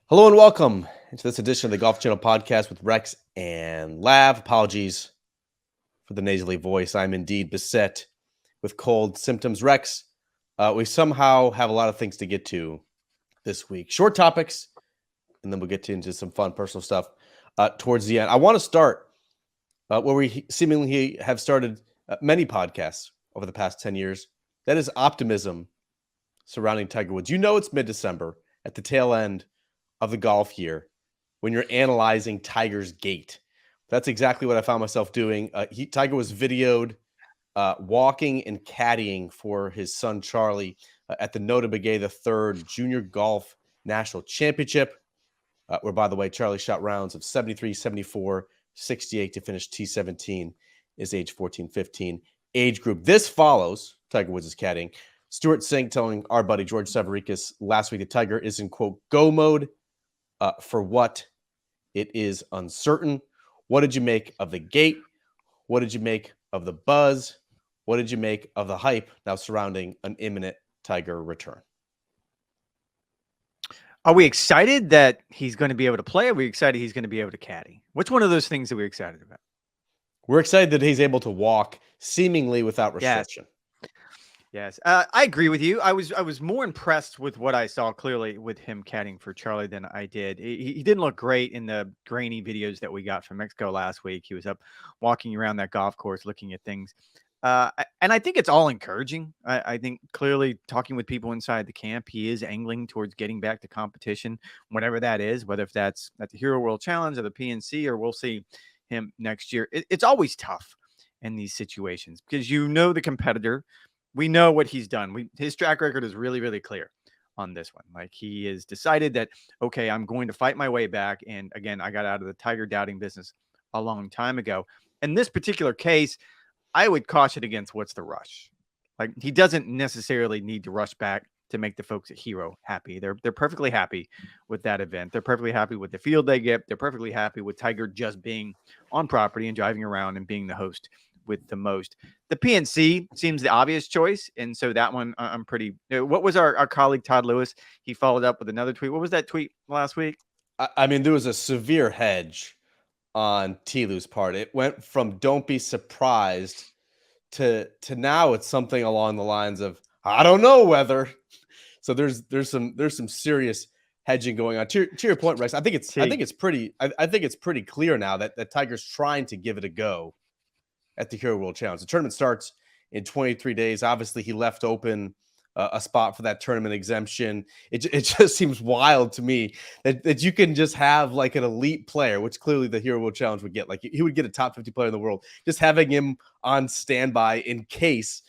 Hello and welcome to this edition of the Golf Channel podcast with Rex and Lav. Apologies for the nasally voice. I'm indeed beset with cold symptoms. Rex, we somehow have a lot of things to get to this week. Short topics, and then we'll get into some fun personal stuff towards the end. I want to start where we seemingly have started many podcasts over the past 10 years. That is optimism surrounding Tiger Woods. You know it's mid-December at the tail end of the golf year when you're analyzing Tiger's gait. That's exactly what I found myself doing. Tiger was videoed walking and caddying for his son Charlie at the Nota Begay III Junior Golf National Championship, where, by the way, Charlie shot rounds of 73, 74, 68 to finish T17, his age 14, 15 age group. This follows Tiger Woods' caddying. Stuart Singh telling our buddy George Severikis last week that Tiger is in, quote, go mode for what it is uncertain. What did you make of the gate? What did you make of the buzz? What did you make of the hype now surrounding an imminent Tiger return? Are we excited that he's going to be able to play? Are we excited he's going to be able to caddy? Which one of those things are we excited about? We're excited that he's able to walk seemingly without restriction. Yes. I agree with you. I was more impressed with what I saw clearly with him caddying for Charlie than I did. He didn't look great in the grainy videos that we got from Mexico last week. He was up walking around that golf course looking at things. And I think it's all encouraging. I think clearly talking with people inside the camp, he is angling towards getting back to competition, whatever that is, whether if that's at the Hero World Challenge or the PNC, or we'll see him next year. It's always tough in these situations because you know the competitor. We know what he's done. His track record is really, really clear on this one. Like, he has decided that, okay, I'm going to fight my way back. And again, I got out of the Tiger doubting business a long time ago. In this particular case, I would caution against what's the rush. Like, he doesn't necessarily need to rush back to make the folks at Hero happy. They're perfectly happy with that event. They're perfectly happy with the field they get. They're perfectly happy with Tiger just being on property and driving around and being the host with the most. The PNC seems the obvious choice, and so that one I'm pretty. What was our colleague Todd Lewis? He followed up with another tweet. What was that tweet last week? I mean, there was a severe hedge on Tilu's part. It went from "don't be surprised" to now it's something along the lines of "I don't know whether." So there's some serious hedging going on. To your point, Rex, I think it's pretty clear now that Tiger's trying to give it a go at the Hero World Challenge. The tournament starts in 23 days. Obviously, he left open a spot for that tournament exemption. It just seems wild to me that you can just have like an elite player, which clearly the Hero World Challenge would get. Like, he would get a top 50 player in the world, just having him on standby in case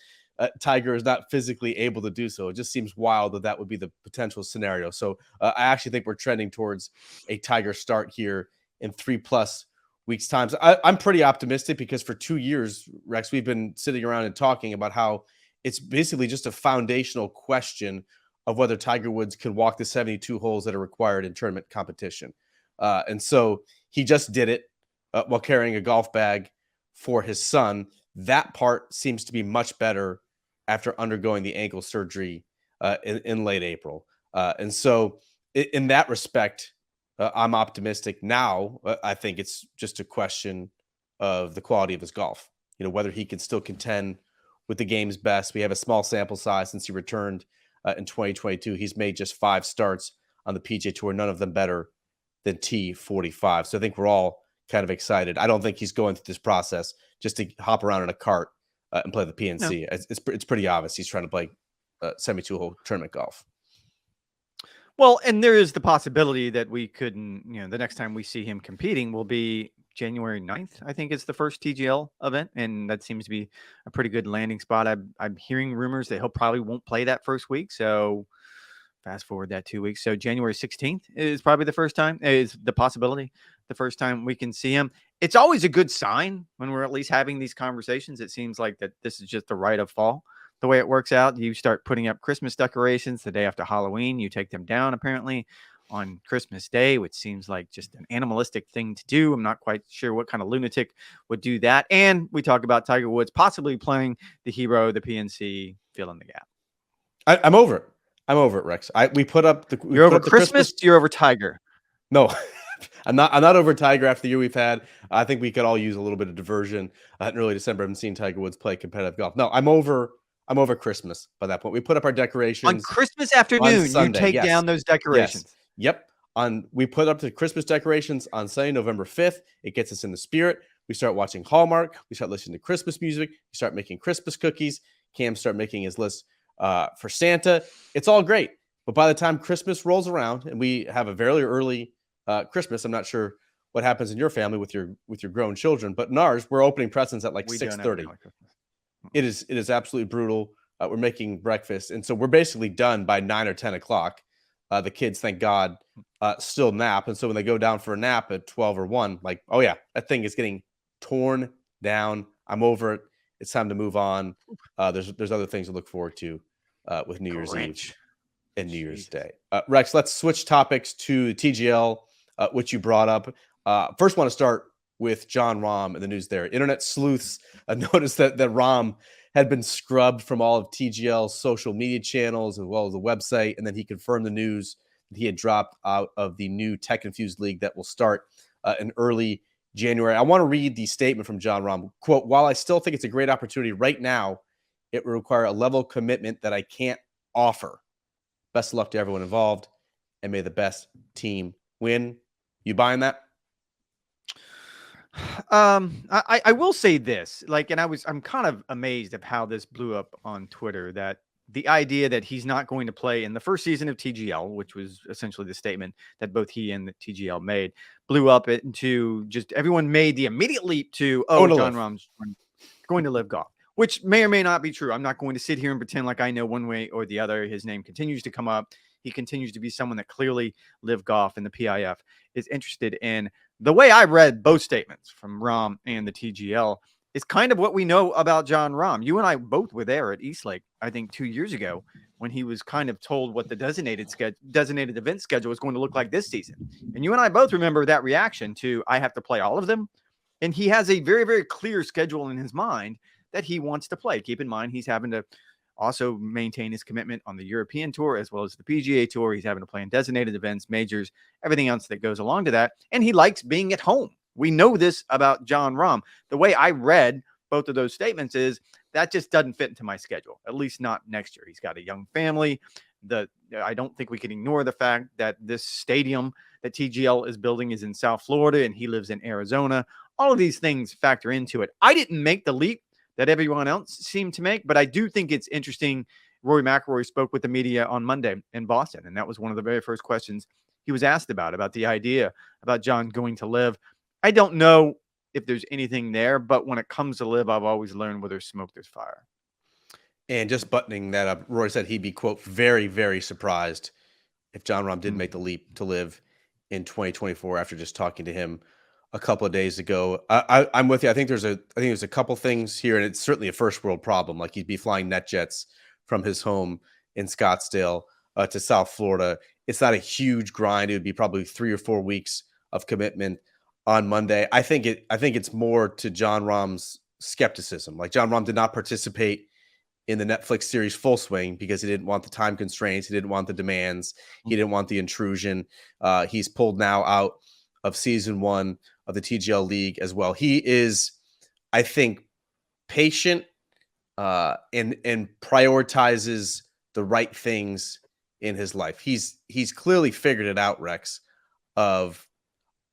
Tiger is not physically able to do so. It just seems wild that would be the potential scenario. So I actually think we're trending towards a Tiger start here in 3+ weeks' time. So I'm pretty optimistic because for 2 years, Rex, we've been sitting around and talking about how it's basically just a foundational question of whether Tiger Woods can walk the 72 holes that are required in tournament competition. And so he just did it while carrying a golf bag for his son. That part seems to be much better after undergoing the ankle surgery in late April. And so in that respect, I'm optimistic now. I think it's just a question of the quality of his golf, whether he can still contend with the game's best. We have a small sample size since he returned in 2022. He's made just 5 starts on the PGA Tour, none of them better than T45. So I think we're all kind of excited. I don't think he's going through this process just to hop around in a cart and play the PNC. No. It's pretty obvious he's trying to play 72-hole tournament golf. Well, and there is the possibility that we couldn't, the next time we see him competing will be January 9th, I think it's the first TGL event. And that seems to be a pretty good landing spot. I'm hearing rumors that he'll probably won't play that first week. So fast forward that 2 weeks. So January 16th is probably the first time, is the possibility, the first time we can see him. It's always a good sign when we're at least having these conversations. It seems like that this is just the rite of fall. The way it works out, you start putting up Christmas decorations the day after Halloween. You take them down apparently on Christmas Day, which seems like just an animalistic thing to do. I'm not quite sure what kind of lunatic would do that. And we talk about Tiger Woods possibly playing the Hero, the PNC, fill in the gap. I'm over it. I'm over it, Rex. We put up the. You're over Christmas. You're over Tiger. No, I'm not over Tiger after the year we've had. I think we could all use a little bit of diversion in early December. I haven't seen Tiger Woods play competitive golf. No, I'm over Christmas by that point. We put up our On decorations Christmas on afternoon, you Sunday. take Yes. down those Yes. decorations. Yep. We put up the Christmas decorations on Sunday, November 5th. It gets us in the spirit. We start watching Hallmark. We start listening to Christmas music. We start making Christmas cookies. Cam start making his list for Santa. It's all great. But by the time Christmas rolls around and we have a very early Christmas, I'm not sure what happens in your family with your grown children, but in ours, we're opening presents at like We don't have 6:30. vanilla Christmas. It is absolutely brutal. We're making breakfast, and so we're basically done by 9 or 10 o'clock. The kids, thank God, still nap, and so when they go down for a nap at 12 or 1, like, oh yeah, that thing is getting torn down. I'm over it. It's time to move on. There's other things to look forward to with New Year's Eve Grinch. and New Year's Jesus. Day. Rex, let's switch topics to TGL, which you brought up. First, want to start with John Rahm and the news there. Internet sleuths noticed that Rahm had been scrubbed from all of TGL's social media channels as well as the website, and then he confirmed the news that he had dropped out of the new tech-infused league that will start in early January. I want to read the statement from John Rahm. Quote, "While I still think it's a great opportunity right now, it will require a level of commitment that I can't offer. Best of luck to everyone involved, and may the best team win." You buying that? I will say this, like, and I'm kind of amazed at how this blew up on Twitter, that the idea that he's not going to play in the first season of TGL, which was essentially the statement that both he and the TGL made, blew up into just everyone made the immediate leap to, oh, John Rahm's going to live golf, which may or may not be true. I'm not going to sit here and pretend like I know one way or the other. His name continues to come up. He continues to be someone that clearly live golf, and the PIF is interested in. The way I read both statements from Rahm and the TGL is kind of what we know about John Rahm. You and I both were there at Eastlake, I think 2 years ago, when he was kind of told what the designated event schedule was going to look like this season. And you and I both remember that reaction to, I have to play all of them. And he has a very, very clear schedule in his mind that he wants to play. Keep in mind, he's having to also maintain his commitment on the European Tour as well as the PGA Tour. He's having to play in designated events, majors, everything else that goes along to that. And he likes being at home. We know this about John Rahm. The way I read both of those statements is that just doesn't fit into my schedule, at least not next year. He's got a young family. I don't think we can ignore the fact that this stadium that TGL is building is in South Florida and he lives in Arizona. All of these things factor into it. I didn't make the leap that everyone else seemed to make, but I do think it's interesting. Rory McIlroy spoke with the media on Monday in Boston, and that was one of the very first questions he was asked about the idea about John going to live. I don't know if there's anything there, but when it comes to live, I've always learned where there's smoke, there's fire. And just buttoning that up, Rory said he'd be, quote, very, very surprised if John Rahm did make the leap to live in 2024 after just talking to him a couple of days ago. I'm with you. I think there's a couple things here, and it's certainly a first world problem. Like, he'd be flying net jets from his home in Scottsdale to South Florida. It's not a huge grind. It would be probably 3 or 4 weeks of commitment on Monday. I think it's more to John Rahm's skepticism. Like, John Rahm did not participate in the Netflix series Full Swing because he didn't want the time constraints. He didn't want the demands. He didn't want the intrusion. He's pulled now out of season 1 of the TGL League as well. He is, I think, patient and prioritizes the right things in his life. He's clearly figured it out, Rex, of,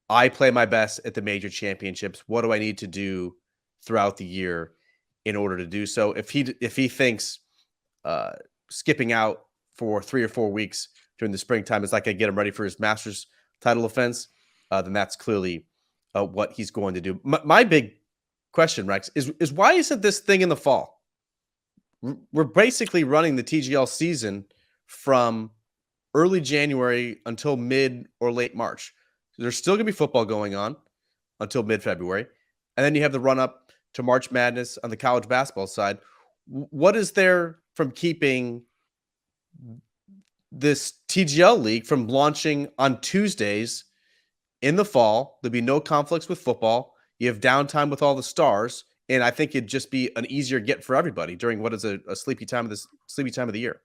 I play my best at the major championships. What do I need to do throughout the year in order to do so? If he thinks skipping out for 3 or 4 weeks during the springtime is like I get him ready for his Masters title defense, then that's clearly what he's going to do. My big question, Rex, is why isn't this thing in the fall? We're basically running the TGL season from early January until mid or late March. There's still going to be football going on until mid-February. And then you have the run-up to March Madness on the college basketball side. What is there from keeping this TGL league from launching on Tuesdays in the fall? There'll be no conflicts with football. You have downtime with all the stars. And I think it'd just be an easier get for everybody during what is a sleepy time of the year.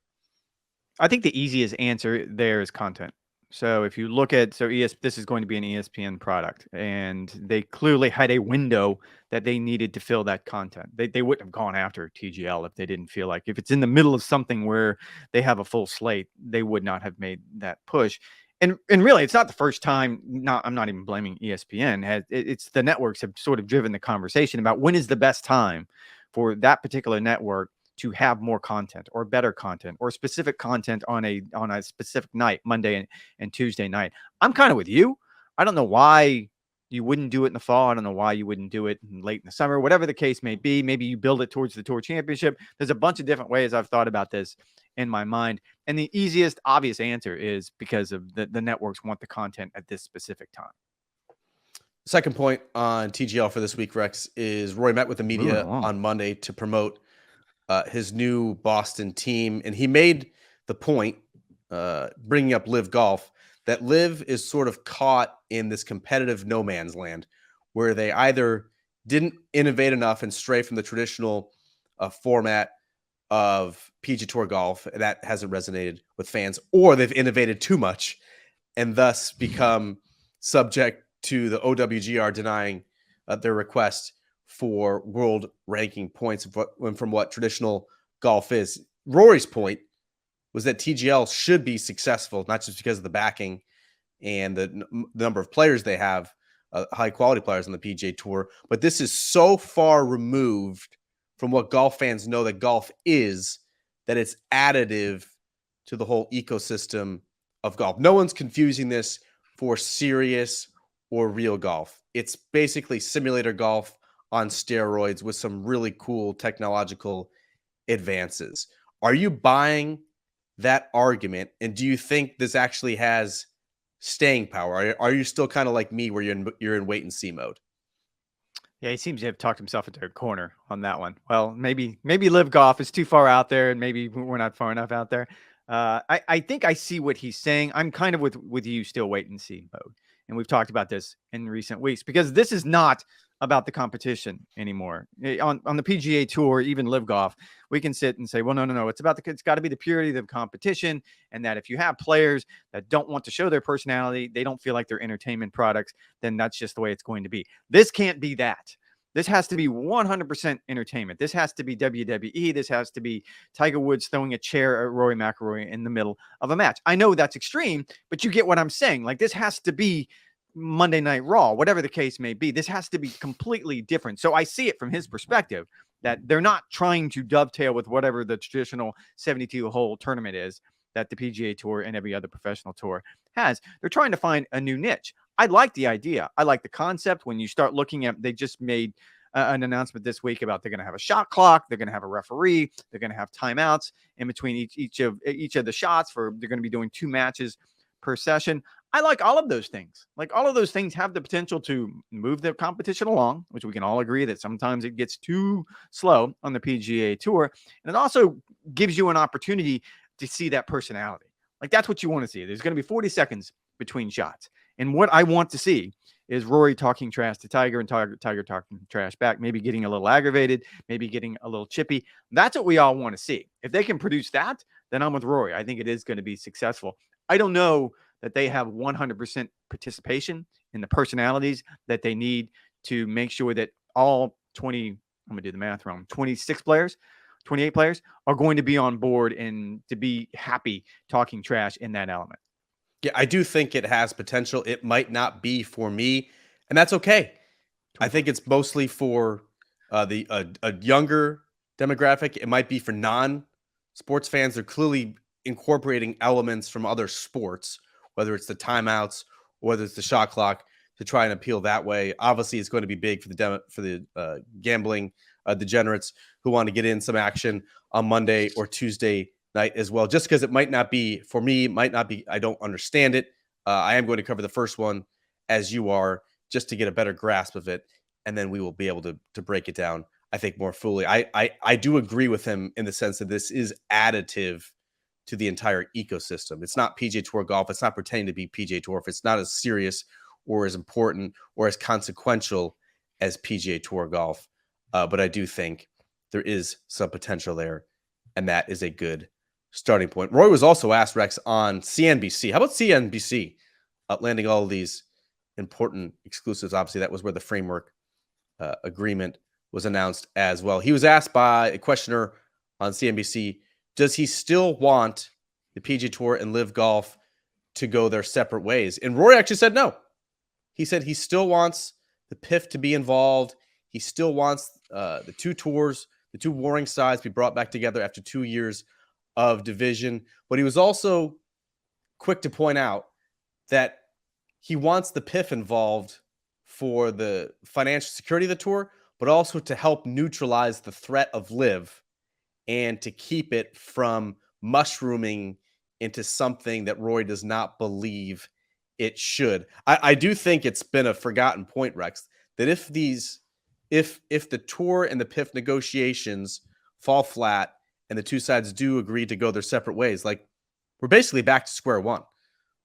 I think the easiest answer there is content. So if you look at, this is going to be an ESPN product, and they clearly had a window that they needed to fill that content. They wouldn't have gone after TGL if they didn't feel like, if it's in the middle of something where they have a full slate, they would not have made that push. And really, it's not the first time. I'm not even blaming ESPN. It's the networks have sort of driven the conversation about when is the best time for that particular network to have more content or better content or specific content on a specific night, Monday and Tuesday night. I'm kind of with you. I don't know why you wouldn't do it in the fall. I don't know why you wouldn't do it late in the summer, whatever the case may be. Maybe you build it towards the Tour Championship. There's a bunch of different ways I've thought about this in my mind. And the easiest, obvious answer is because of the networks want the content at this specific time. Second point on TGL for this week, Rex, is Rory met with the media on Monday to promote his new Boston team. And he made the point, bringing up Live Golf, that Live is sort of caught in this competitive no man's land where they either didn't innovate enough and stray from the traditional format of PGA Tour golf, and that hasn't resonated with fans, or they've innovated too much and thus become subject to the OWGR denying their request for world ranking points from what traditional golf is. Rory's point was that TGL should be successful, not just because of the backing and the number of players they have, high quality players on the PGA Tour, but this is so far removed from what golf fans know that golf is, that it's additive to the whole ecosystem of golf. No one's confusing this for serious or real golf. It's basically simulator golf on steroids with some really cool technological advances. Are you buying that argument? And do you think this actually has staying power? Are you still kind of like me where you're in wait and see mode? Yeah, he seems to have talked himself into a corner on that one. Well, maybe Live Golf is too far out there, and maybe we're not far enough out there. I think I see what he's saying. I'm kind of with you, still wait and see mode. And we've talked about this in recent weeks because this is not about the competition anymore. On the PGA Tour, even Live Golf, we can sit and say, well, no. It's got to be the purity of the competition, and that if you have players that don't want to show their personality, they don't feel like they're entertainment products, then that's just the way it's going to be. This can't be that. This has to be 100% entertainment. This has to be WWE. This has to be Tiger Woods throwing a chair at Rory McIlroy in the middle of a match. I know that's extreme, but you get what I'm saying. Like, this has to be Monday Night Raw, whatever the case may be. This has to be completely different. So I see it from his perspective that they're not trying to dovetail with whatever the traditional 72-hole tournament is that the PGA Tour and every other professional tour has. They're trying to find a new niche. I like the idea. I like the concept. When you start looking at, they just made an announcement this week about they're going to have a shot clock. They're going to have a referee. They're going to have timeouts in between each of the shots. They're going to be doing 2 matches per session. I like all of those things. Like, all of those things have the potential to move the competition along, which we can all agree that sometimes it gets too slow on the PGA Tour. And it also gives you an opportunity to see that personality. Like, that's what you want to see. There's going to be 40 seconds between shots. And what I want to see is Rory talking trash to Tiger and Tiger talking trash back, maybe getting a little aggravated, maybe getting a little chippy. That's what we all want to see. If they can produce that, then I'm with Rory. I think it is going to be successful. I don't know that they have 100% participation in the personalities that they need to make sure that all 20, I'm going to do the math wrong, 26 players, 28 players are going to be on board and to be happy talking trash in that element. Yeah, I do think it has potential. It might not be for me, and that's okay. I think it's mostly for a younger demographic. It might be for non-sports fans. They're clearly incorporating elements from other sports, whether it's the timeouts or whether it's the shot clock, to try and appeal that way. Obviously, it's going to be big for the gambling degenerates who want to get in some action on Monday or Tuesday night as well. Just because it might not be for me, might not be. I don't understand it. I am going to cover the first one as you are, just to get a better grasp of it, and then we will be able to break it down, I think, more fully. I do agree with him in the sense that this is additive to the entire ecosystem. It's not PGA Tour golf. It's not pretending to be PGA Tour. If it's not as serious or as important or as consequential as PGA Tour golf. But I do think there is some potential there, and that is a good starting point. Roy was also asked, Rex, on CNBC. How about CNBC landing all of these important exclusives? Obviously, that was where the framework agreement was announced as well. He was asked by a questioner on CNBC, does he still want the PGA Tour and Live Golf to go their separate ways? And Rory actually said no. He said he still wants the PIF to be involved. He still wants the two tours, the two warring sides to be brought back together after 2 years of division. But he was also quick to point out that he wants the PIF involved for the financial security of the tour, but also to help neutralize the threat of Live and to keep it from mushrooming into something that Roy does not believe it should. I do think it's been a forgotten point, Rex, that if the tour and the PIF negotiations fall flat and the two sides do agree to go their separate ways, like we're basically back to square one.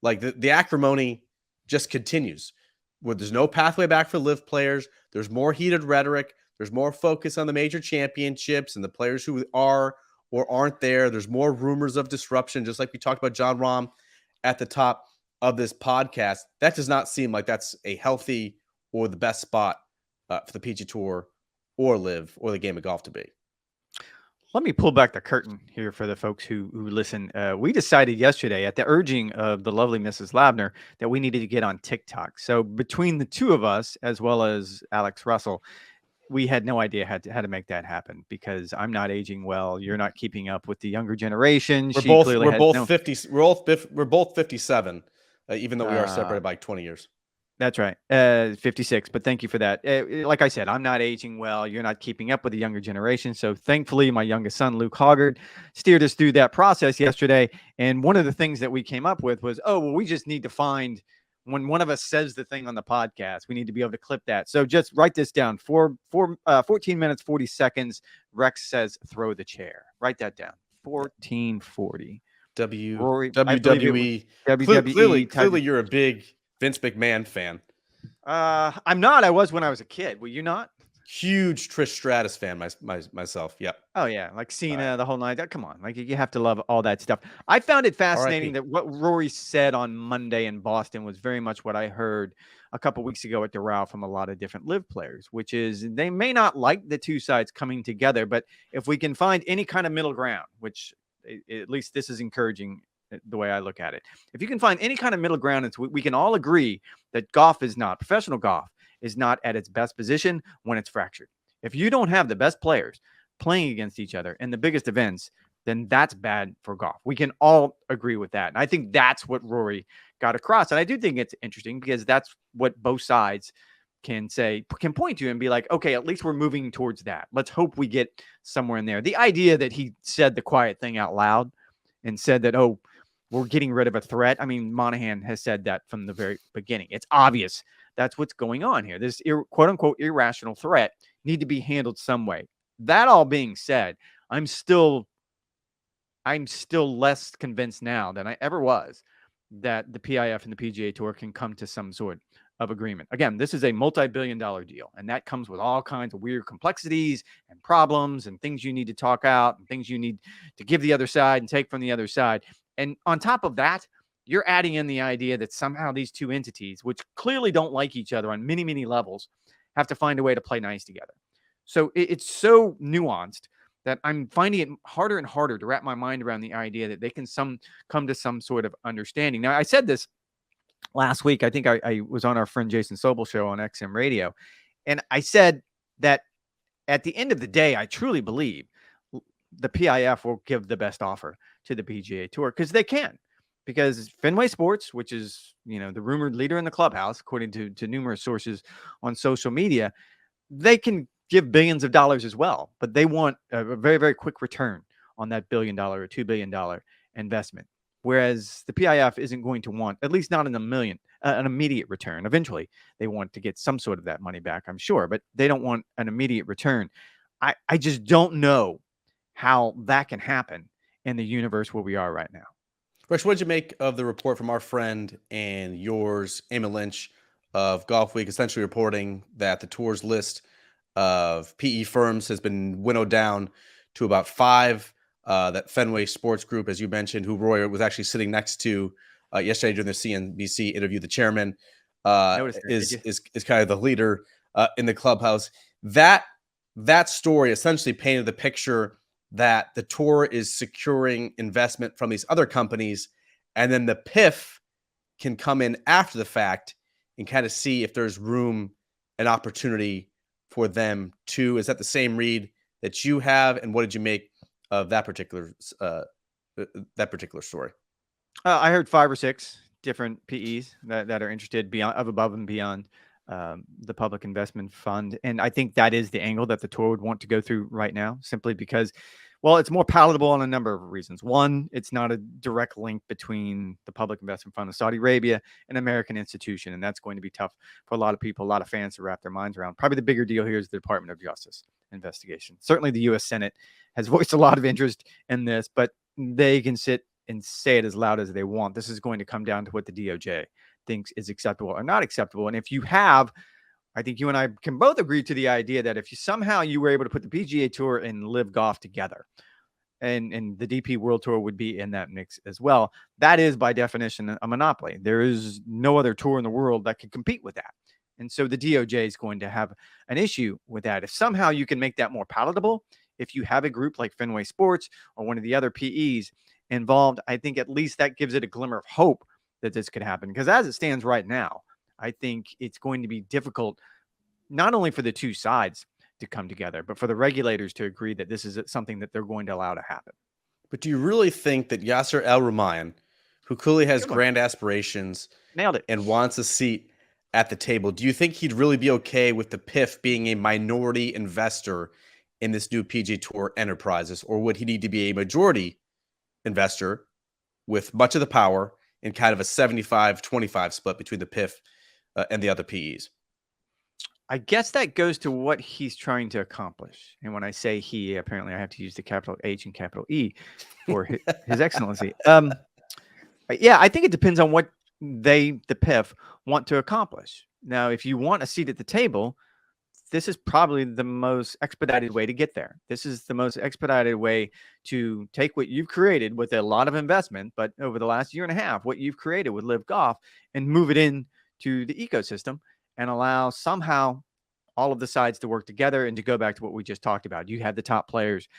Like the acrimony just continues. Where there's no pathway back for Live players, there's more heated rhetoric, there's more focus on the major championships and the players who are or aren't there. There's more rumors of disruption, just like we talked about John Rahm at the top of this podcast. That does not seem like that's a healthy or the best spot for the PGA Tour or Live or the game of golf to be. Let me pull back the curtain here for the folks who listen. We decided yesterday, at the urging of the lovely Mrs. Lavner, that we needed to get on TikTok. So between the two of us, as well as Alex Russell, we had no idea how to make that happen, because I'm not aging well. You're not keeping up with the younger generation. We're both 50. We're both 57, even though we are separated by 20 years. That's right. 56. But thank you for that. Like I said, I'm not aging well. You're not keeping up with the younger generation. So thankfully, my youngest son, Luke Hoggard, steered us through that process yesterday. And one of the things that we came up with was, we just need to find, when one of us says the thing on the podcast, we need to be able to clip that. So just write this down. 14 minutes, 40 seconds. Rex says, throw the chair. Write that down. 14:40. WWE. Clearly, you're a big Vince McMahon fan. I'm not. I was when I was a kid. Were you not? Huge Trish Stratus fan myself. Yep. Oh yeah, like Cena, the whole night. Come on, like you have to love all that stuff. I found it fascinating that what Rory said on Monday in Boston was very much what I heard a couple weeks ago at Doral from a lot of different Live players, which is they may not like the two sides coming together, but if we can find any kind of middle ground, which at least this is encouraging the way I look at it. If you can find any kind of middle ground, we can all agree that professional golf is not at its best position when it's fractured. If you don't have the best players playing against each other in the biggest events, then that's bad for golf. We can all agree with that. And I think that's what Rory got across. And I do think it's interesting because that's what both sides can point to and be like, okay, at least we're moving towards that. Let's hope we get somewhere in there. The idea that he said the quiet thing out loud and said that, we're getting rid of a threat. I mean, Monahan has said that from the very beginning. It's obvious that's what's going on here. This quote unquote irrational threat need to be handled some way. That all being said, I'm still less convinced now than I ever was that the PIF and the PGA Tour can come to some sort of agreement. Again, this is a multi-billion-dollar deal, and that comes with all kinds of weird complexities and problems and things you need to talk out and things you need to give the other side and take from the other side. And on top of that, you're adding in the idea that somehow these two entities, which clearly don't like each other on many, many levels, have to find a way to play nice together. So it's so nuanced that I'm finding it harder and harder to wrap my mind around the idea that they can come to some sort of understanding. Now, I said this last week. I think I was on our friend Jason Sobel show on XM Radio, and I said that at the end of the day, I truly believe the PIF will give the best offer to the PGA Tour because they can. Because Fenway Sports, which is, the rumored leader in the clubhouse, according to numerous sources on social media, they can give billions of dollars as well, but they want a very, very quick return on that $1 billion or $2 billion investment. Whereas the PIF isn't going to want, at least not an immediate return. Eventually, they want to get some sort of that money back, I'm sure, but they don't want an immediate return. I just don't know how that can happen in the universe where we are right now. Rex, what did you make of the report from our friend and yours, Eamon Lynch, of Golf Week, essentially reporting that the tour's list of PE firms has been winnowed down to about 5 that Fenway Sports Group, as you mentioned, who Roy was actually sitting next to yesterday during the CNBC interview. The chairman Notice that, did you? is kind of the leader in the clubhouse. That story essentially painted the picture that the tour is securing investment from these other companies, and then the PIF can come in after the fact and kind of see if there's room and opportunity for them too. Is that the same read that you have, and what did you make of that particular story? I heard 5 or 6 different PEs that are interested beyond above and beyond the public investment fund. And I think that is the angle that the tour would want to go through right now, simply because, well, it's more palatable on a number of reasons. One, it's not a direct link between the public investment fund of Saudi Arabia and American institution. And that's going to be tough for a lot of people, a lot of fans to wrap their minds around. Probably the bigger deal here is the Department of Justice investigation. Certainly the U.S. Senate has voiced a lot of interest in this, but they can sit and say it as loud as they want. This is going to come down to what the DOJ thinks is acceptable or not acceptable. And if you have, I think you and I can both agree to the idea that if you somehow you were able to put the PGA Tour and Live Golf together, and the DP World Tour would be in that mix as well, that is by definition a monopoly. There is no other tour in the world that could compete with that. And so the DOJ is going to have an issue with that. If somehow you can make that more palatable, if you have a group like Fenway Sports or one of the other PEs involved, I think at least that gives it a glimmer of hope that this could happen. Because as it stands right now, I think it's going to be difficult, not only for the two sides to come together, but for the regulators to agree that this is something that they're going to allow to happen. But do you really think that Yasser Al-Rumayyan, who clearly has grand aspirations, nailed it, and wants a seat at the table, do you think he'd really be okay with the PIF being a minority investor in this new PGA Tour enterprises, or would he need to be a majority investor with much of the power in kind of a 75-25 split between the PIF and the other PEs? I guess that goes to what he's trying to accomplish. And when I say he, apparently I have to use the capital H and capital E for his excellency. Yeah, I think it depends on what the PIF, want to accomplish. Now, if you want a seat at the table, this is probably the most expedited way to get there. This is the most expedited way to take what you've created with a lot of investment, but over the last year and a half, what you've created with Live Golf, and move it into the ecosystem and allow somehow all of the sides to work together. And to go back to what we just talked about, you have the top players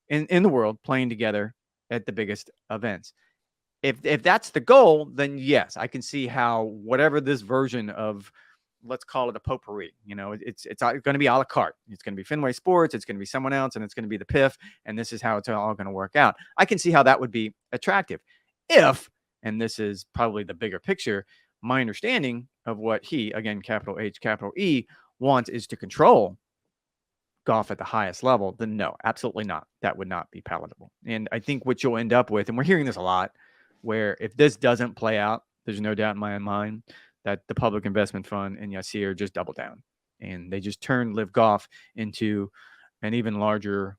in the world playing together at the biggest events. If that's the goal, then yes, I can see how whatever this version of, let's call it a potpourri, it's going to be a la carte. It's going to be Fenway Sports, it's going to be someone else, and it's going to be the PIF, and this is how it's all going to work out. I can see how that would be attractive if, and this is probably the bigger picture, my understanding of what he, again, capital H, capital E, wants is to control golf at the highest level, then no, absolutely not. That would not be palatable. And I think what you'll end up with, and we're hearing this a lot, where if this doesn't play out, there's no doubt in my mind that the public investment fund and Yasir just double down, and they just turn Live Golf into an even larger,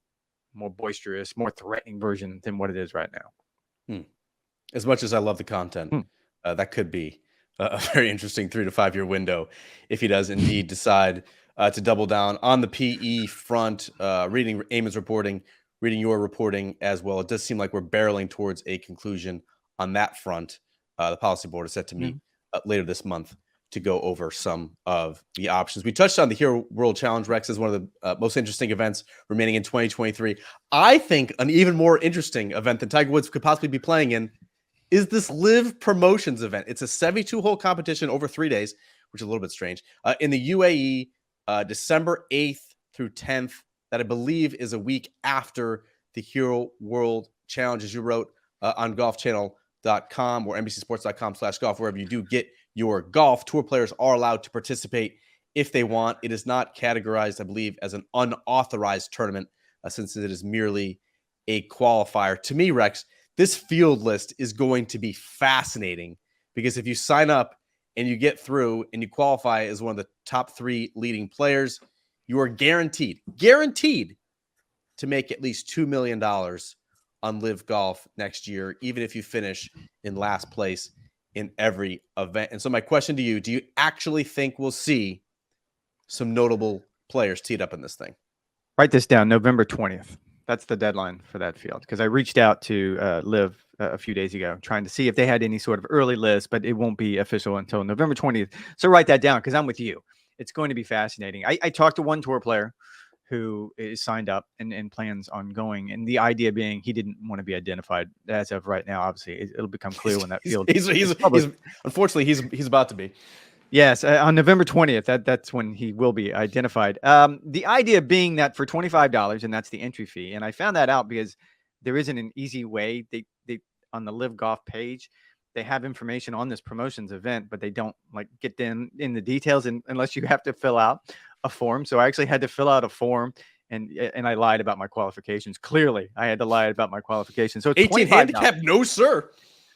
more boisterous, more threatening version than what it is right now. As much as I love the content, that could be a very interesting 3 to 5 year window if he does indeed decide to double down on the PE front. Reading Eamon's reporting, reading your reporting as well, it does seem like we're barreling towards a conclusion on that front. The policy board is set to meet later this month to go over some of the options. We touched on the Hero World Challenge, Rex, as one of the most interesting events remaining in 2023. I think an even more interesting event than Tiger Woods could possibly be playing in is this Live Promotions event. It's a 72-hole competition over 3 days, which is a little bit strange, in the UAE, December 8th through 10th. That I believe is a week after the Hero World Challenge, as you wrote on golfchannel.com or NBCsports.com/golf, wherever you do get your golf. Tour players are allowed to participate if they want. It is not categorized, I believe, as an unauthorized tournament, since it is merely a qualifier. To me, Rex, this field list is going to be fascinating, because if you sign up and you get through and you qualify as one of the top 3 leading players, you are guaranteed to make at least $2 million on Live Golf next year, even if you finish in last place in every event. And so my question to you, do you actually think we'll see some notable players teed up in this thing? Write this down, November 20th. That's the deadline for that field, because I reached out to Liv a few days ago trying to see if they had any sort of early list, but it won't be official until November 20th. So write that down, because I'm with you. It's going to be fascinating. I talked to one tour player who is signed up and plans on going, and the idea being he didn't want to be identified as of right now. Obviously, it'll become clear when that field is public. Unfortunately, he's about to be. Yes, on November 20th, that's when he will be identified. The idea being that for $25, and that's the entry fee, and I found that out because there isn't an easy way. They on the Live Golf page, they have information on this promotions event, but they don't like get in the details unless you have to fill out a form. So I actually had to fill out a form, and I lied about my qualifications. Clearly, I had to lie about my qualifications. So it's 18 handicap, no sir.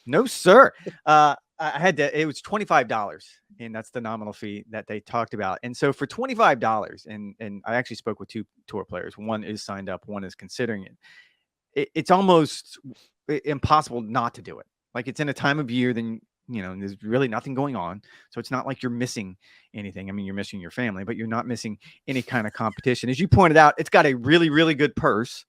No, sir. I had to, it was $25, and that's the nominal fee that they talked about. And so for $25, and I actually spoke with two tour players. One is signed up, one is considering it. It's almost impossible not to do it. Like, it's in a time of year, then, there's really nothing going on. So it's not like you're missing anything. I mean, you're missing your family, but you're not missing any kind of competition. As you pointed out, it's got a really, really good purse.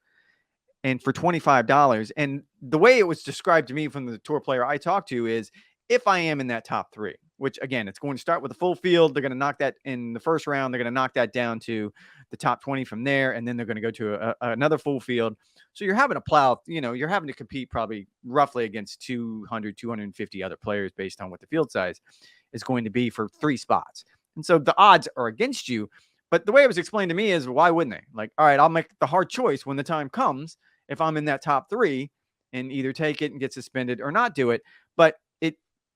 And for $25, and the way it was described to me from the tour player I talked to is, if I am in that top three, which again, it's going to start with a full field. They're going to knock that in the first round. They're going to knock that down to the top 20 from there. And then they're going to go to another full field. So you're having to plow, you're having to compete probably roughly against 200, 250 other players based on what the field size is going to be for 3 spots. And so the odds are against you. But the way it was explained to me is, why wouldn't they? Like, all right, I'll make the hard choice when the time comes if I'm in that top 3, and either take it and get suspended or not do it. But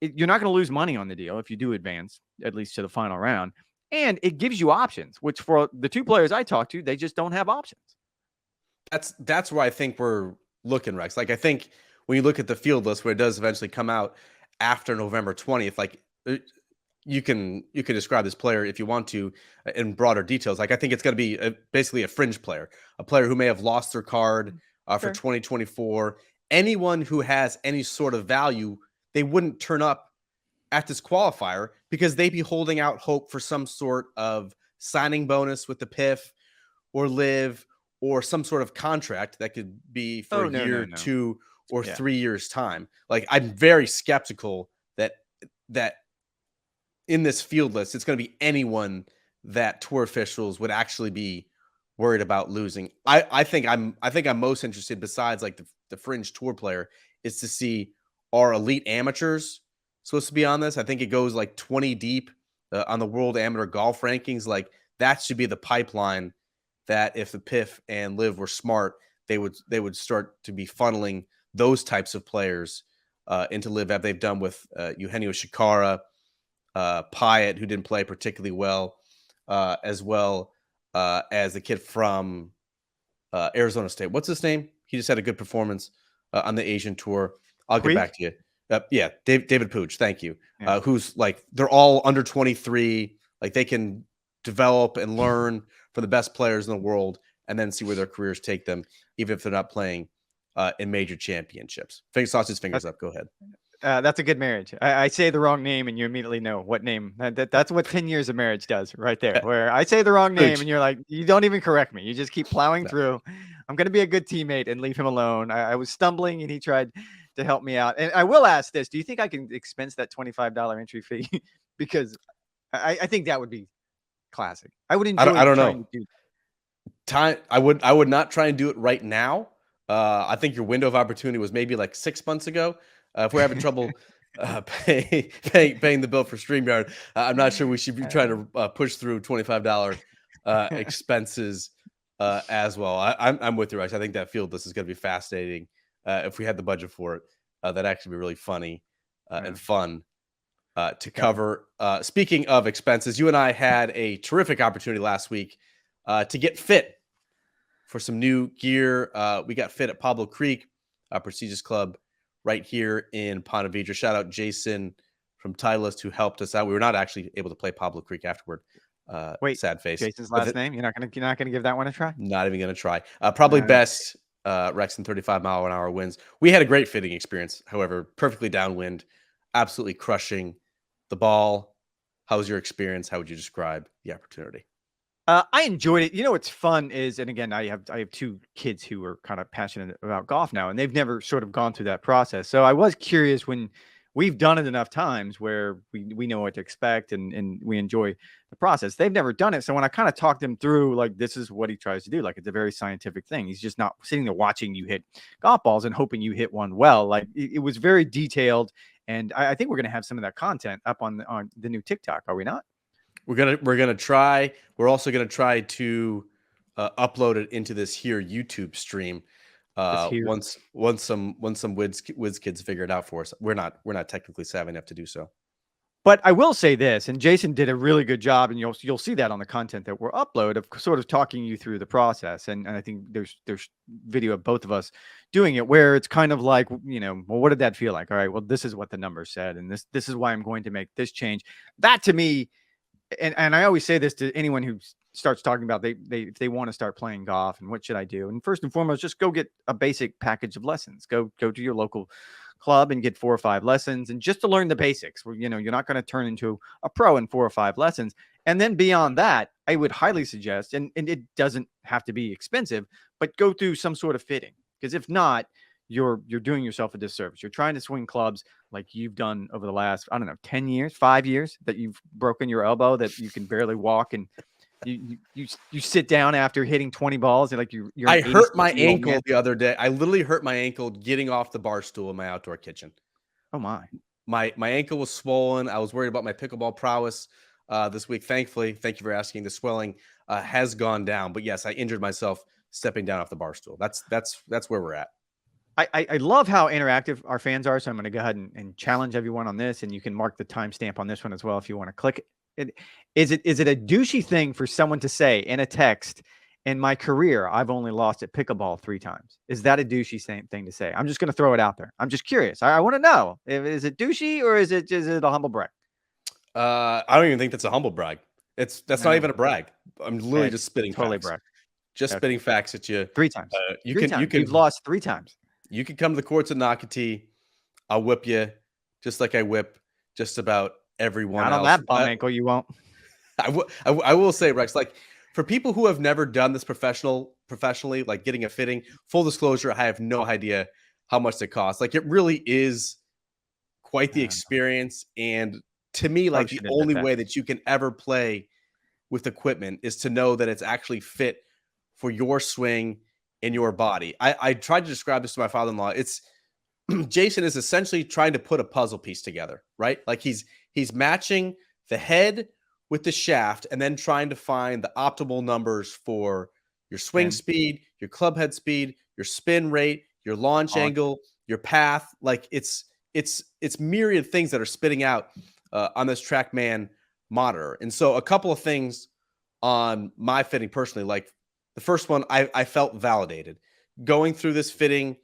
you're not going to lose money on the deal if you do advance, at least to the final round. And it gives you options, which for the 2 players I talked to, they just don't have options. That's where I think we're looking, Rex. Like, I think when you look at the field list, where it does eventually come out after November 20th, like, you can describe this player if you want to in broader details. Like, I think it's going to be basically a fringe player, a player who may have lost their card for 2024. Anyone who has any sort of value, they wouldn't turn up at this qualifier because they'd be holding out hope for some sort of signing bonus with the PIF or Live, or some sort of contract that could be for a year, 2 or 3 years time. Like, I'm very skeptical that in this field list, it's going to be anyone that tour officials would actually be worried about losing. I think I'm most interested, besides like the fringe tour player, is to see, are elite amateurs supposed to be on this? I think it goes like 20 deep on the world amateur golf rankings. Like, that should be the pipeline that, if the PIF and Live were smart, they would start to be funneling those types of players into Live, as they've done with Eugenio Shikara, Pyatt, who didn't play particularly well, as well as the kid from Arizona State. What's his name? He just had a good performance on the Asian tour. I'll get back to you. Yeah, David Pooch. Thank you. Yeah. Who's like, they're all under 23. Like, they can develop and learn from the best players in the world, and then see where their careers take them, even if they're not playing in major championships. Fingers up. Go ahead. That's a good marriage. I say the wrong name, and you immediately know what name. That's what 10 years of marriage does right there, where I say the wrong name, and you're like, you don't even correct me. You just keep plowing through. I'm going to be a good teammate and leave him alone. I was stumbling, and he tried to help me out. And I will ask this. Do you think I can expense that $25 entry fee? Because I think that would be classic. I would enjoy. I don't know. I would not try and do it right now. I think your window of opportunity was maybe like 6 months ago. If we're having trouble paying the bill for StreamYard, I'm not sure we should be trying to push through $25 expenses as well. I'm with you, Rex. I think that field list is going to be fascinating. If we had the budget for it, that'd actually be really funny and fun to cover. Speaking of expenses, you and I had a terrific opportunity last week to get fit for some new gear. We got fit at Pablo Creek, a prestigious club right here in Ponte Vedra. Shout out Jason from Titleist, who helped us out. We were not actually able to play Pablo Creek afterward. Wait, sad face. Jason's last name? You're not gonna give that one a try? Not even gonna try. Probably best Rex in 35-mile-an-hour winds. We had a great fitting experience, however, perfectly downwind, absolutely crushing the ball. How was your experience? How would you describe the opportunity? I enjoyed it. You know what's fun is, and again, I have two kids who are kind of passionate about golf now, and they've never sort of gone through that process. So I was curious when we've done it enough times where we know what to expect and we enjoy the process. They've never done it. So when I kind of talk them through, like, this is what he tries to do, like, it's a very scientific thing. He's just not sitting there watching you hit golf balls and hoping you hit one well. Like, it was very detailed. And I think we're going to have some of that content up on the new TikTok. Are we not? We're gonna try. We're also gonna try to upload it into this here YouTube stream. This here. Once some whiz kids figure it out for us. We're not technically savvy enough to do so. But I will say this, and Jason did a really good job, and you'll see that on the content that we're upload of sort of talking you through the process. And I think there's video of both of us doing it where it's kind of like, well, what did that feel like? All right, well, this is what the number said, and this is why I'm going to make this change. That to me, and I always say this to anyone who starts talking about if they want to start playing golf and what should I do? And first and foremost, just go get a basic package of lessons. Go to your local club and get 4 or 5 lessons, and just to learn the basics. Where you're not going to turn into a pro in 4 or 5 lessons. And then beyond that, I would highly suggest, and it doesn't have to be expensive, but go through some sort of fitting, because if not, you're doing yourself a disservice. You're trying to swing clubs like you've done over the last, I don't know, 10 years, 5 years, that you've broken your elbow, that you can barely walk, and you sit down after hitting 20 balls, and like you're I an hurt my 86-year-old ankle man. the other day. I literally hurt my ankle getting off the bar stool in my outdoor kitchen. Oh my. My ankle was swollen. I was worried about my pickleball prowess this week. Thankfully, thank you for asking. The swelling has gone down. But yes, I injured myself stepping down off the bar stool. That's where we're at. I love how interactive our fans are. So I'm going to go ahead and challenge everyone on this, and you can mark the timestamp on this one as well if you want to click it. Is it a douchey thing for someone to say in a text, in my career, I've only lost at pickleball 3 times? Is that a douchey thing to say? I'm just going to throw it out there. I'm just curious. I want to know, is it douchey or is it a humble brag? I don't even think that's a humble brag. That's not even a brag. I'm literally just spitting totally facts. brag. Just spitting facts at you. 3 times. You can You've lost 3 times. You can come to the courts at Nocatee. I'll whip you just like I whip just about everyone Not else. on that bum ankle, you won't. I will say, Rex, like, for people who have never done this professionally, like getting a fitting, full disclosure, I have no idea how much it costs. Like, it really is quite the experience. And to me, like, the only way that you can ever play with equipment is to know that it's actually fit for your swing in your body. I tried to describe this to my father-in-law. It's Jason is essentially trying to put a puzzle piece together, right? Like he's matching the head with the shaft and then trying to find the optimal numbers for your swing speed, your club head speed, your spin rate, your launch angle, your path. Like it's myriad things that are spitting out on this TrackMan monitor. And so a couple of things on my fitting personally, like the first one, I felt validated going through this fitting.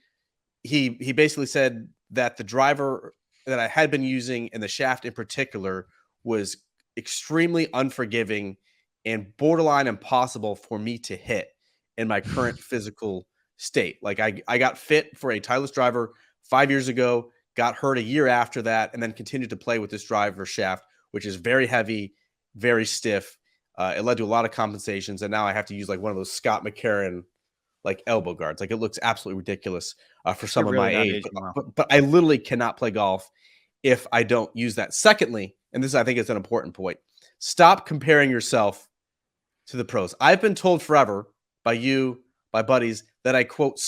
He basically said that the driver that I had been using and the shaft in particular was extremely unforgiving and borderline impossible for me to hit in my current physical state. Like I got fit for a Titleist driver 5 years ago, got hurt a year after that, and then continued to play with this driver shaft, which is very heavy, very stiff. It led to a lot of compensations, and now I have to use like one of those Scott McCarran like elbow guards. Like, it looks absolutely ridiculous for someone my age. But I literally cannot play golf if I don't use that. Secondly, and this I think is an important point, stop comparing yourself to the pros. I've been told forever by you, by buddies, that I quote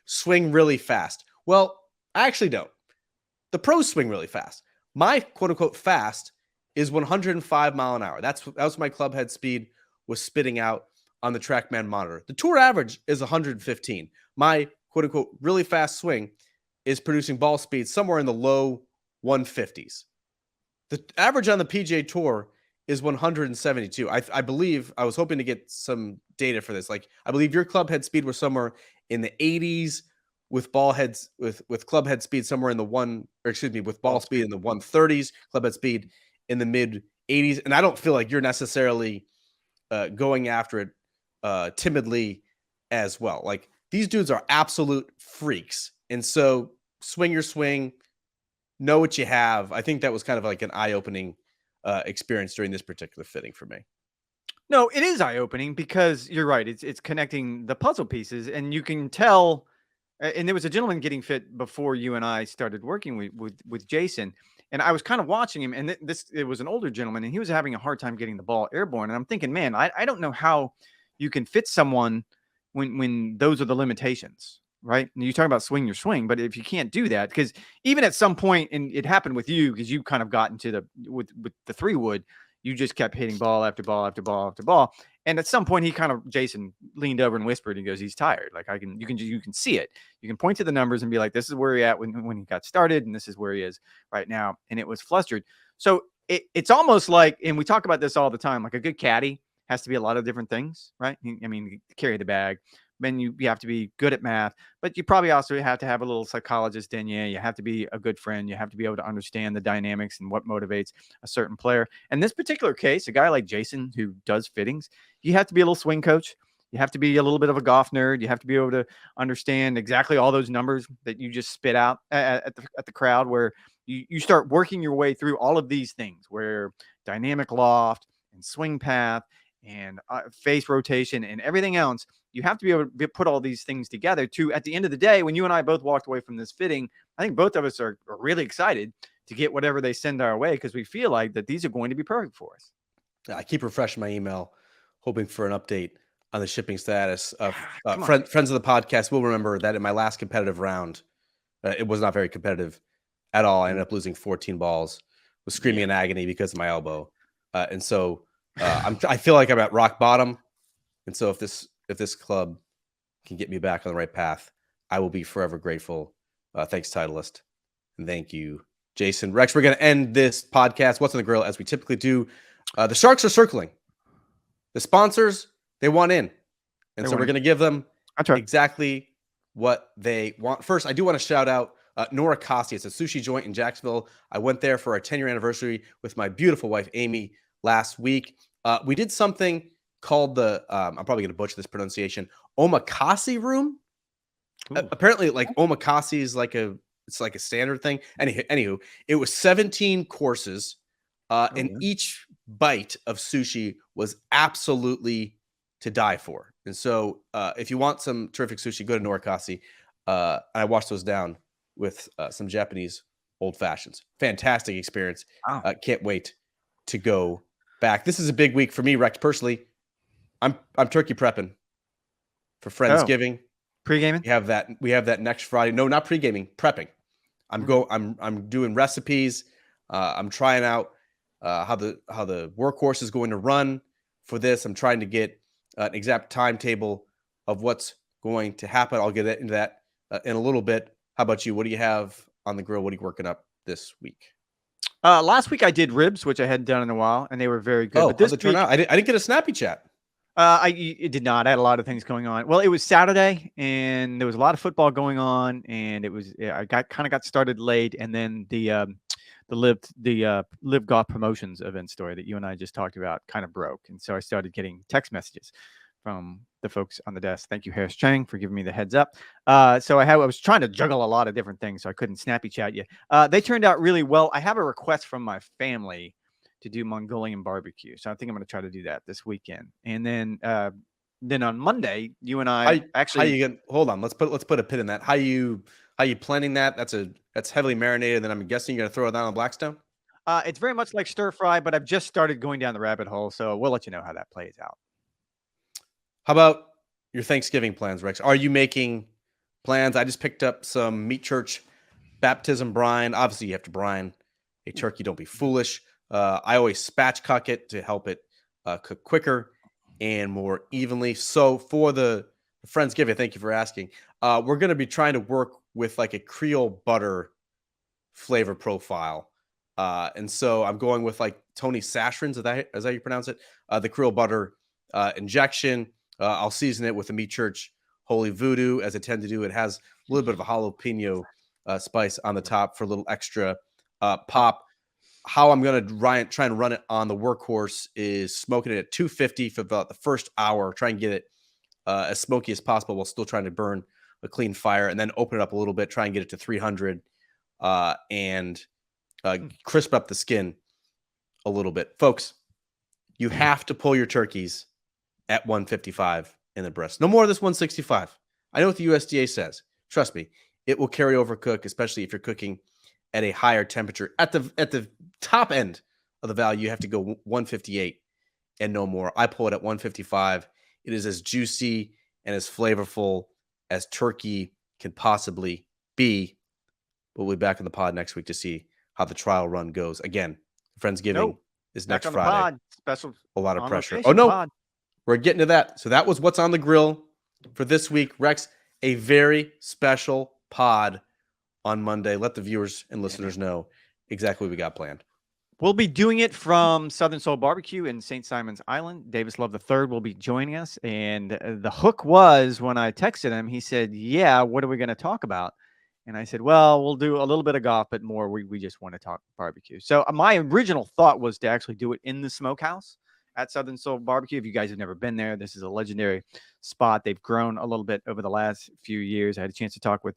swing really fast. Well, I actually don't. The pros swing really fast. My quote unquote fast is 105 mile an hour. That was my club head speed was spitting out on the TrackMan monitor. The tour average is 115. My quote unquote really fast swing is producing ball speed somewhere in the low 150s. The average on the PGA Tour is 172. I believe, I was hoping to get some data for this. Like, I believe your club head speed was somewhere in the 80s with ball heads, with club head speed somewhere in the with ball speed in the 130s, club head speed in the mid 80s. And I don't feel like you're necessarily going after it timidly as well. Like, these dudes are absolute freaks. And so swing your swing, know what you have. I think that was kind of like an eye-opening experience during this particular fitting for me. No, it is eye-opening because you're right. It's connecting the puzzle pieces, and you can tell. And there was a gentleman getting fit before you and I started working with Jason, and I was kind of watching him. And it was an older gentleman, and he was having a hard time getting the ball airborne. And I'm thinking, man, I don't know how you can fit someone when those are the limitations, right? And you talk about swing your swing, but if you can't do that, because even at some point, and it happened with you, because you kind of got into with the 3-wood, you just kept hitting ball after ball after ball after ball. And at some point, Jason leaned over and whispered, and goes, "He's tired. Like you can see it. You can point to the numbers and be like, this is where he at when he got started, and this is where he is right now." And it was flustered. So it's almost like, and we talk about this all the time, like a good caddy has to be a lot of different things, right? I mean, carry the bag. Then you have to be good at math, but you probably also have to have a little psychologist in you. You have to be a good friend. You have to be able to understand the dynamics and what motivates a certain player. In this particular case, a guy like Jason who does fittings, you have to be a little swing coach. You have to be a little bit of a golf nerd. You have to be able to understand exactly all those numbers that you just spit out at the crowd, where you start working your way through all of these things, where dynamic loft and swing path and face rotation and everything else. You have to be able to put all these things together to, at the end of the day, when you and I both walked away from this fitting, I think both of us are really excited to get whatever they send our way, because we feel like that these are going to be perfect for us. I keep refreshing my email, hoping for an update on the shipping status. Friends of the podcast will remember that in my last competitive round, it was not very competitive at all. I ended up losing 14 balls, was screaming in agony because of my elbow. And so I feel like I'm at rock bottom. And so if this club can get me back on the right path, I will be forever grateful. Thanks, Titleist. And thank you, Jason. Rex, we're going to end this podcast, What's on the Grill, as we typically do. The Sharks are circling. The sponsors, they want in. And so we're going to give them exactly what they want. First, I do want to shout out Nora Costi. It's a sushi joint in Jacksonville. I went there for our 10-year anniversary with my beautiful wife, Amy, last week. We did something called the, I'm probably going to butcher this pronunciation, omakase room. Apparently, like omakase is it's like a standard thing. Anywho, it was 17 courses, and each bite of sushi was absolutely to die for. And so if you want some terrific sushi, go to Norikasi. I washed those down with some Japanese old fashions. Fantastic experience. Can't wait to go back. This is a big week for me, Rex, personally. I'm turkey prepping for Friendsgiving. Pre-gaming? We have that next Friday. No, not pre-gaming, prepping. I'm doing recipes. I'm trying out how the workhorse is going to run for this. I'm trying to get an exact timetable of what's going to happen. I'll get into that in a little bit. How about you? What do you have on the grill? What are you working up this week? Last week I did ribs, which I hadn't done in a while, and they were very good. But this how'd it turn out? I didn't get a snappy chat. It did not. I had a lot of things going on. Well, it was Saturday, and there was a lot of football going on, and I got started late, and then the Live Golf Promotions event story that you and I just talked about kind of broke, and so I started getting text messages from the folks on the desk. Thank you, Harris Chang, for giving me the heads up. So I was trying to juggle a lot of different things, so I couldn't snappy chat you. They turned out really well. I have a request from my family to do Mongolian barbecue, so I think I'm going to try to do that this weekend. And then on Monday, you and I hold on. Let's put a pin in that. How you planning that? That's heavily marinated. Then I'm guessing you're going to throw it down on Blackstone. It's very much like stir fry, but I've just started going down the rabbit hole, so we'll let you know how that plays out. How about your Thanksgiving plans, Rex? Are you making plans? I just picked up some Meat Church baptism brine. Obviously, you have to brine a turkey. Don't be foolish. I always spatchcock it to help it cook quicker and more evenly. So for the Friendsgiving, thank you for asking. We're going to be trying to work with like a Creole butter flavor profile. And so I'm going with like Tony Sashrin's, is that how you pronounce it? The Creole butter injection. I'll season it with the Meat Church Holy Voodoo, as I tend to do. It has a little bit of a jalapeno spice on the top for a little extra pop. How I'm going to try and run it on the workhorse is smoking it at 250 for about the first hour. Try and get it as smoky as possible while still trying to burn a clean fire, and then open it up a little bit, try and get it to 300 and crisp up the skin a little bit. Folks, you have to pull your turkeys at 155 in the breast. No more of this 165. I know what the USDA says. Trust me, it will carry over cook, especially if you're cooking at a higher temperature. At the top end of the value, you have to go 158 and no more. I pull it at 155. It is as juicy and as flavorful as turkey can possibly be. We'll be back in the pod next week to see how the trial run goes. Again, Friendsgiving is next Friday. Pod. Special a lot of pressure. location, Oh, no. pod. We're getting to that. So that was what's on the grill for this week. Rex, a very special pod on Monday. Let the viewers and listeners know exactly what we got planned. We'll be doing it from Southern Soul Barbecue in St. Simon's Island. Davis Love III will be joining us. And the hook was when I texted him, he said, yeah, what are we going to talk about? And I said, well, we'll do a little bit of golf, but more we just want to talk barbecue. So my original thought was to actually do it in the smokehouse at Southern Soul Barbecue. If you guys have never been there, this is a legendary spot. They've grown a little bit over the last few years. I had a chance to talk with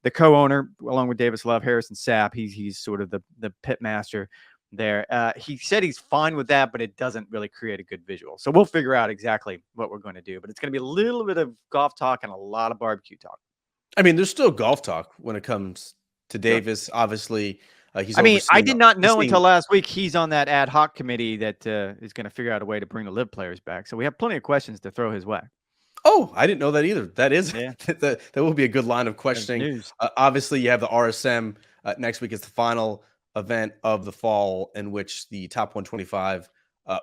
the co-owner along with Davis Love, Harrison Sapp. He's sort of the pit master there. He said he's fine with that, but it doesn't really create a good visual. So we'll figure out exactly what we're going to do, but it's going to be a little bit of golf talk and a lot of barbecue talk. I mean, there's still golf talk when it comes to Davis. Sure. Obviously, he's. I mean, I did not know until last week he's on that ad hoc committee that is going to figure out a way to bring the live players back. So we have plenty of questions to throw his way. Oh, I didn't know that either. That is that will be a good line of questioning. Obviously, you have the RSM next week is the final event of the fall in which the top 125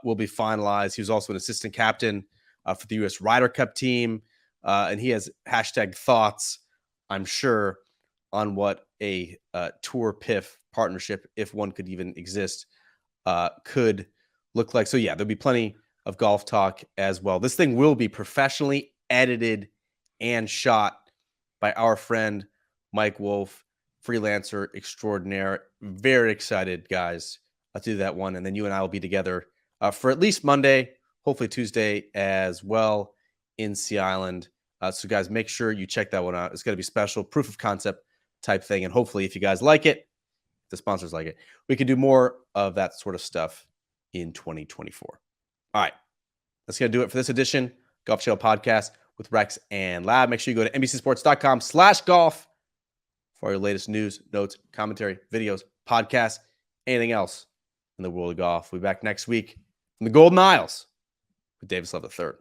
will be finalized. He was also an assistant captain for the U.S. Ryder Cup team, and he has hashtag thoughts, I'm sure, on what a Tour PIF partnership, if one could even exist, could look like. So yeah, there'll be plenty of golf talk as well. This thing will be professionally edited and shot by our friend Mike Wolf, freelancer extraordinaire. Very excited, guys, to do that one. And then you and I will be together for at least Monday, hopefully Tuesday as well in Sea Island. So guys, make sure you check that one out. It's going to be special, proof of concept type thing. And hopefully if you guys like it, the sponsors like it, we can do more of that sort of stuff in 2024. All right, that's going to do it for this edition Golf Channel Podcast with Rex and Lav. Make sure you go to NBCSports.com/golf for your latest news, notes, commentary, videos, podcasts, anything else in the world of golf. We'll be back next week from the Golden Isles with Davis Love III.